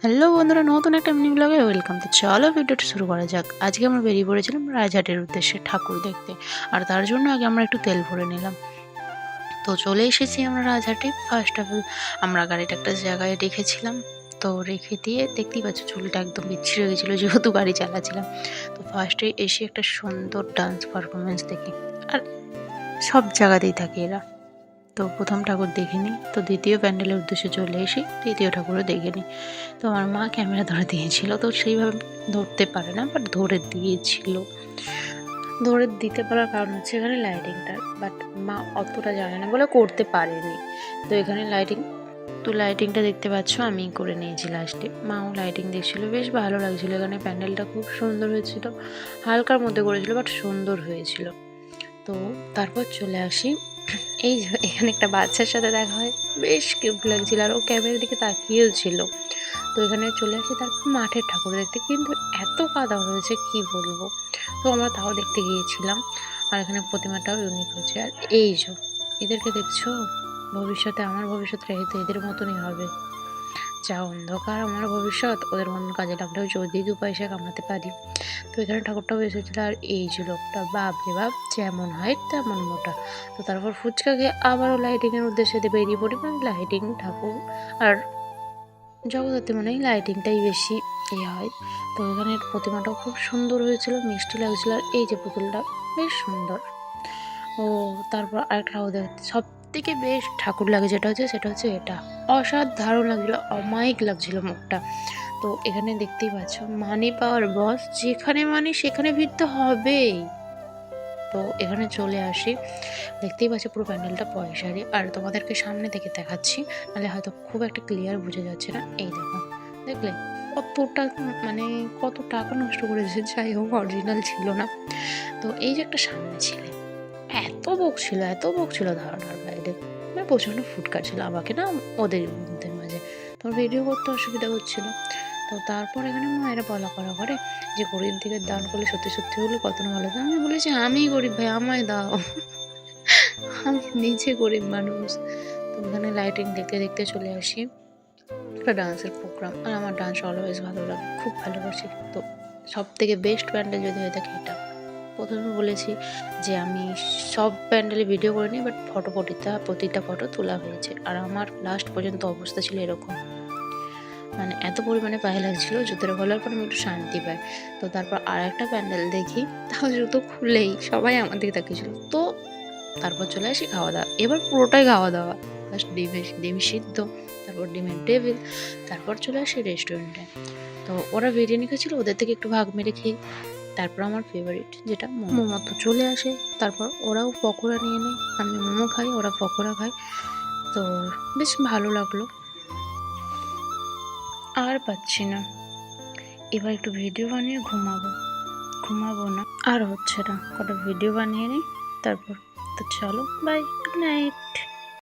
Hello বন্ধুরা, নতুন একটা মিনি ব্লগে ওয়েলকাম। তো চলো ভিডিওটা শুরু করা যাক। আজকে আমরা বেরিয়ে পড়েছিলাম রাজহাটের উদ্দেশ্যে ঠাকুর দেখতে। আর তার জন্য আগে আমরা একটু তেল ভরে নিলাম। তো চলে এসেছি আমরা রাজহাটে। ফার্স্ট অফ অল আমরা গাড়িটা একটা জায়গায় রেখেছিলাম। তো রেখে দিয়ে দেখতেই পাচ্ছ চুলটা একদম বিচ্ছিরি হয়ে গেছিলো যেহেতু গাড়ি চালাচ্ছিলাম। তো ফার্স্টে এসে একটা সুন্দর ডান্স পারফরমেন্স দেখি। আর সব জায়গাতেই থাকে এরা। তো প্রথম ঠাকুর দেখে নিই, তো দ্বিতীয় প্যান্ডেলের উদ্দেশ্যে চলে এসে তৃতীয় ঠাকুরও দেখে নিই। তো আমার মা ক্যামেরা ধরে দিয়েছিল, তো সেইভাবে ধরতে পারে না, বাট ধরে দিয়েছিল। ধরে দিতে পারার কারণ হচ্ছে এখানে লাইটিংটা, বাট মা অতটা জানে না বলে করতে পারেনি। তো এখানে লাইটিংটা দেখতে পাচ্ছ আমি করে নিয়েছি লাস্টে। মাও লাইটিং দেখছিল, বেশ ভালো লাগছিল। এখানে প্যান্ডেলটা খুব সুন্দর হয়েছিল, হালকার মধ্যে করেছিল বাট সুন্দর হয়েছিল। তো তারপর চলে আসি, এই যে এখানে একটা বাচ্চার সাথে দেখা হয়, বেশ কিউট লাগছিল আর ও ক্যামেরার দিকে তাকিয়েও ছিল। তো এখানে চলে আসি তারপর মাঠের ঠাকুর দেখতে, কিন্তু এত কাদা হয়েছে কি বলবো। তো আমরা তাও দেখতে গিয়েছিলাম। আর এখানে প্রতিমাটাও ইউনিক হয়েছে। আর এই যে এদেরকে দেখছো, ভবিষ্যতে আমার ভবিষ্যৎটা হয়তো এদের মতনই হবে। যা অন্ধকার আমার ভবিষ্যৎ, ওদের মতন কাজে লাগলেও যদি 2 পয়সা কামাতে পারি। তো এখানে ঠাকুরটাও এসেছিলো। আর এই যে লোকটা, বাপরে বাপ, যেমন হাইট তেমন মোটা। তো তারপর ফুচকা খেয়ে আবারও লাইটিংয়ের উদ্দেশ্যে বেরিয়ে পড়ি। মানে লাইটিং ঠাকুর আর জগদ্ধাত্রী মানে লাইটিংটাই বেশি হয়। তো এখানে প্রতিমাটাও খুব সুন্দর হয়েছিল, মিষ্টি লাগছিল। আর এই যে পুতুলটা বেশ সুন্দর। ও তারপর আরেকটা ঠাকুর দেখতে সব থেকে বেশ ঠাকুর লাগে সেটা হচ্ছে এটা। অসাধারণ লাগছিল, অমায়িক লাগছিল মুখটা। তো এখানে দেখতেই পাচ্ছ মানি পাওয়ার বস, যেখানে মানি সেখানে ভিড় তো হবেই। তো এখানে চলে আসি, দেখতেই পাচ্ছি পুরো প্যান্ডেলটা পয়সারই। আর তোমাদেরকে সামনে থেকে দেখাচ্ছি, নাহলে হয়তো খুব একটা ক্লিয়ার বোঝা যাচ্ছে না। এই দেখো, দেখলে কতটা, মানে কত টাকা নষ্ট করেছে। যাই হোক, অরিজিনাল ছিল না। তো এই যে একটা সামনে ছেলে, এত বক ছিল ধারণার বাইরে। মানে প্রচণ্ড ফুটকার ছিল আমাকে না ওদের মধ্যে মাঝে। তোর ভিডিও করতে অসুবিধা হচ্ছিল। তো তারপর এখানে মায়েরা বলা করা করে যে গরিব দিকে দান করলে সত্যি সত্যি হলে কত না ভালো। আমি বলেছি আমি গরিব ভাই, আমায় দাও, আমি নিজে গরিব মানুষ। তো এখানে লাইটিং দেখতে দেখতে চলে আসি একটা ডান্সের প্রোগ্রাম। আর আমার ডান্স অলওয়েজ ভালো লাগে, খুব ভালোবাসি। তো সব থেকে বেস্ট প্যান্ডেল যদি হয়ে থাকে এটা। প্রথমে বলেছি যে আমি সব প্যান্ডেলে ভিডিও করিনি, বাট প্রতিটা ফটো তোলা হয়েছে। আর আমার লাস্ট পর্যন্ত অবস্থা ছিল এরকম, মানে এত পরিমাণে পায়ে লাগছিল। জুতোটা খোলার পর আমি একটু শান্তি পাই। তো তারপর আর একটা প্যান্ডেল দেখি, তাও জুতো খুলেই সবাই আমার দিকে তাকিয়েছিল। তো তারপর চলে আসি খাওয়া দাওয়া। এবার পুরোটাই খাওয়া দাওয়া। ফার্স্ট ডিম সিদ্ধ, তারপর ডিমের ডেভিল, তারপর চলে আসি রেস্টুরেন্টে। তো ওরা বিরিয়ানি খেয়েছিল, ওদের থেকে একটু ভাগ মেরে খেয়ে তারপর আমার ফেভারিট যেটা মোমো, তো চলে আসে। তারপর ওরাও পকোড়া নিয়ে নেয়, আমি মোমো খাই, ওরা পকোড়া খায়। তো বেশ ভালো লাগলো। আর পাচ্ছি না, এবার একটু ভিডিও বানিয়ে ঘুমাবো না, আর হচ্ছে না, কটা ভিডিও বানিয়ে নিই তারপর। তো চলো, বাই, গুড নাইট।